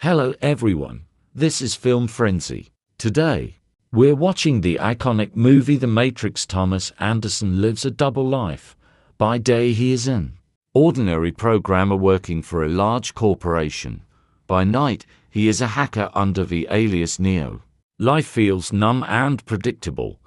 Hello everyone, this is Film Frenzy. Today, we're watching the iconic movie The Matrix. Thomas Anderson lives a double life. By day he is an ordinary programmer working for a large corporation. By night, he is a hacker under the alias Neo. Life feels numb and predictable.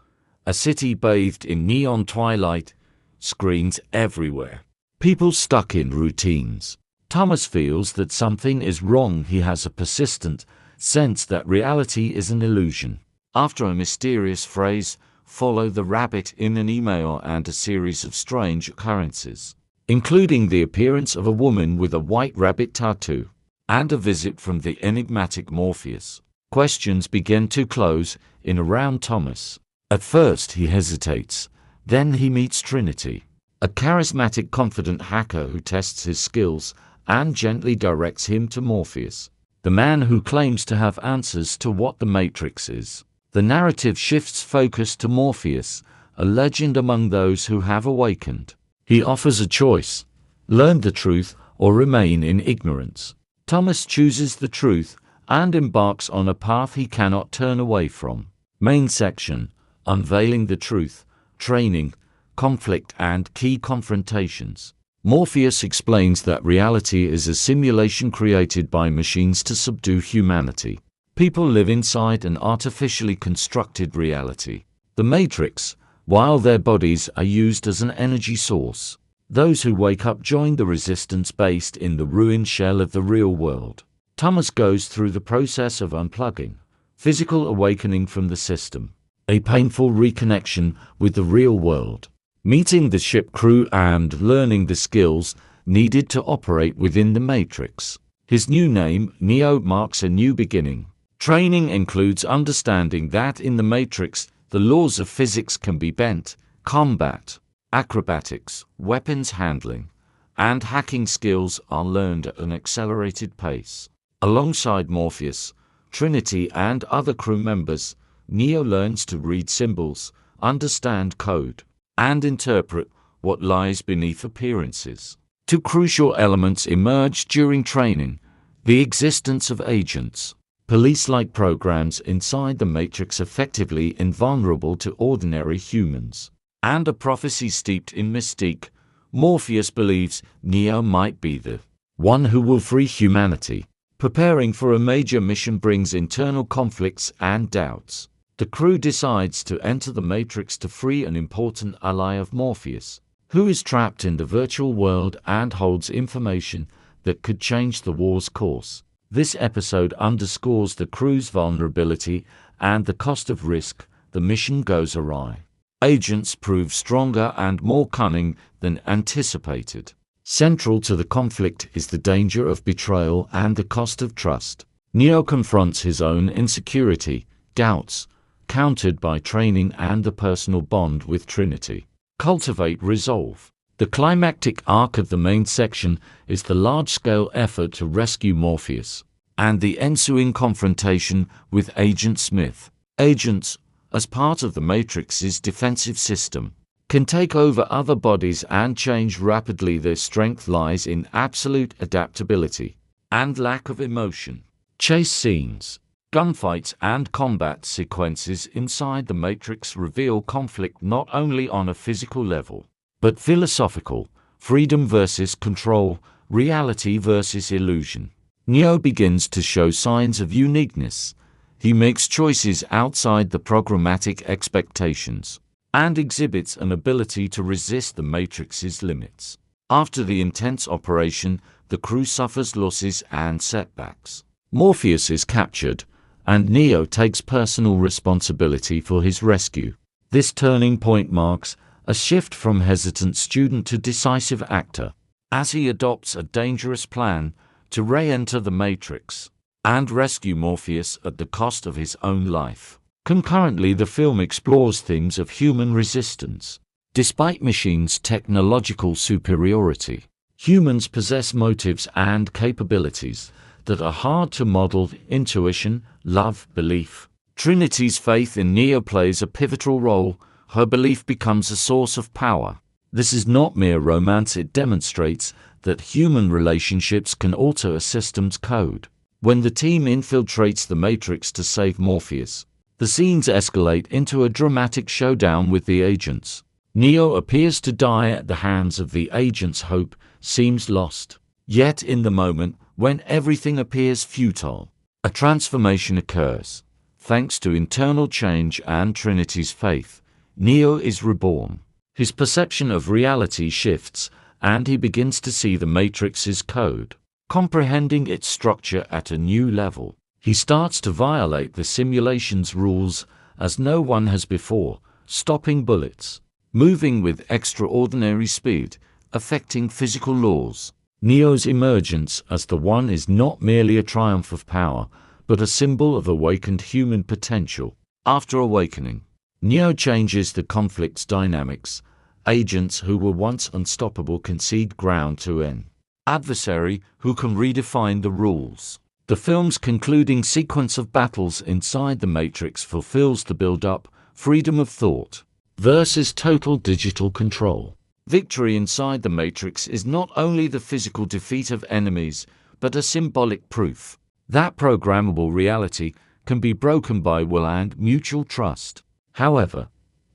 A city bathed in neon twilight, screens everywhere. People stuck in routines. Thomas feels that something is wrong. He has a persistent sense that reality is an illusion. After a mysterious phrase, follow the rabbit in an email and a series of strange occurrences, including the appearance of a woman with a white rabbit tattoo, and a visit from the enigmatic Morpheus. Questions begin to close in around Thomas. At first he hesitates, then he meets Trinity, a charismatic, confident hacker who tests his skills and gently directs him to Morpheus, the man who claims to have answers to what the Matrix is. The narrative shifts focus to Morpheus, a legend among those who have awakened. He offers a choice: learn the truth or remain in ignorance. Thomas chooses the truth and embarks on a path he cannot turn away from. Main section: unveiling the truth, training, conflict and key confrontations. Morpheus explains that reality is a simulation created by machines to subdue humanity. People live inside an artificially constructed reality, the Matrix, while their bodies are used as an energy source. Those who wake up join the resistance based in the ruined shell of the real world. Thomas goes through the process of unplugging, physical awakening from the system, a painful reconnection with the real world, meeting the ship crew and learning the skills needed to operate within the Matrix. His new name, Neo, marks a new beginning. Training includes understanding that in the Matrix, the laws of physics can be bent. Combat, acrobatics, weapons handling, and hacking skills are learned at an accelerated pace. Alongside Morpheus, Trinity, and other crew members, Neo learns to read symbols, understand code, and interpret what lies beneath appearances. Two crucial elements emerge during training: the existence of agents, police-like programs inside the Matrix effectively invulnerable to ordinary humans, and a prophecy steeped in mystique. Morpheus believes Neo might be the one who will free humanity. Preparing for a major mission brings internal conflicts and doubts. The crew decides to enter the Matrix to free an important ally of Morpheus, who is trapped in the virtual world and holds information that could change the war's course. This episode underscores the crew's vulnerability and the cost of risk. The mission goes awry. Agents prove stronger and more cunning than anticipated. Central to the conflict is the danger of betrayal and the cost of trust. Neo confronts his own insecurity, doubts, countered by training and the personal bond with Trinity. Cultivate resolve. The climactic arc of the main section is the large-scale effort to rescue Morpheus, and the ensuing confrontation with Agent Smith. Agents, as part of the Matrix's defensive system, can take over other bodies and change rapidly. Their strength lies in absolute adaptability and lack of emotion. Chase scenes, gunfights and combat sequences inside the Matrix reveal conflict not only on a physical level, but philosophical: freedom versus control, reality versus illusion. Neo begins to show signs of uniqueness. He makes choices outside the programmatic expectations, and exhibits an ability to resist the Matrix's limits. After the intense operation, the crew suffers losses and setbacks. Morpheus is captured, and Neo takes personal responsibility for his rescue. This turning point marks a shift from hesitant student to decisive actor, as he adopts a dangerous plan to re-enter the Matrix and rescue Morpheus at the cost of his own life. Concurrently, the film explores themes of human resistance. Despite machines' technological superiority, humans possess motives and capabilities that are hard to model: intuition, love, belief. Trinity's faith in Neo plays a pivotal role. Her belief becomes a source of power. This is not mere romance. It demonstrates that human relationships can alter a system's code. when the team infiltrates the Matrix to save Morpheus. The scenes escalate into a dramatic showdown with the agents. Neo appears to die at the hands of the agents. Hope seems lost. Yet in the moment when everything appears futile, a transformation occurs. Thanks to internal change and Trinity's faith, Neo is reborn. His perception of reality shifts, and he begins to see the Matrix's code, comprehending its structure at a new level. He starts to violate the simulation's rules as no one has before, stopping bullets, moving with extraordinary speed, affecting physical laws. Neo's emergence as the One is not merely a triumph of power, but a symbol of awakened human potential. After awakening, Neo changes the conflict's dynamics. Agents who were once unstoppable concede ground to an adversary who can redefine the rules. The film's concluding sequence of battles inside the Matrix fulfills the build-up, freedom of thought versus total digital control. Victory inside the Matrix is not only the physical defeat of enemies, but a symbolic proof that programmable reality can be broken by will and mutual trust. However,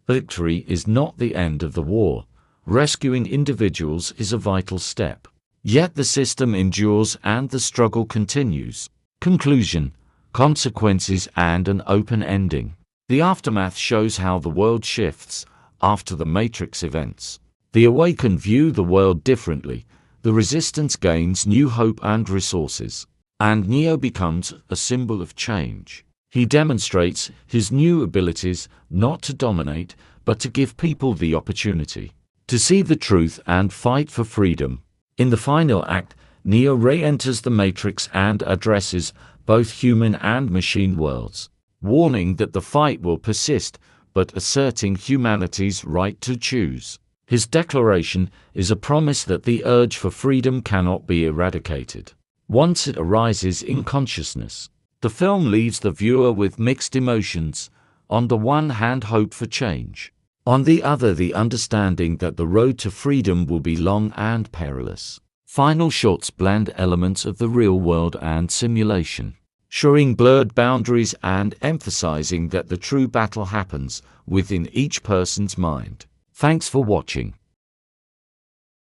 victory is not the end of the war. Rescuing individuals is a vital step. Yet the system endures and the struggle continues. Conclusion, consequences, and an open ending. The aftermath shows how the world shifts after the Matrix events. The awakened view the world differently. The resistance gains new hope and resources, and Neo becomes a symbol of change. He demonstrates his new abilities not to dominate, but to give people the opportunity to see the truth and fight for freedom. In the final act, Neo re-enters the Matrix and addresses both human and machine worlds, warning that the fight will persist, but asserting humanity's right to choose. His declaration is a promise that the urge for freedom cannot be eradicated once it arises in consciousness. The film leaves the viewer with mixed emotions. On the one hand, hope for change. On the other, the understanding that the road to freedom will be long and perilous. Final shots blend elements of the real world and simulation, showing blurred boundaries and emphasizing that the true battle happens within each person's mind. Thanks for watching.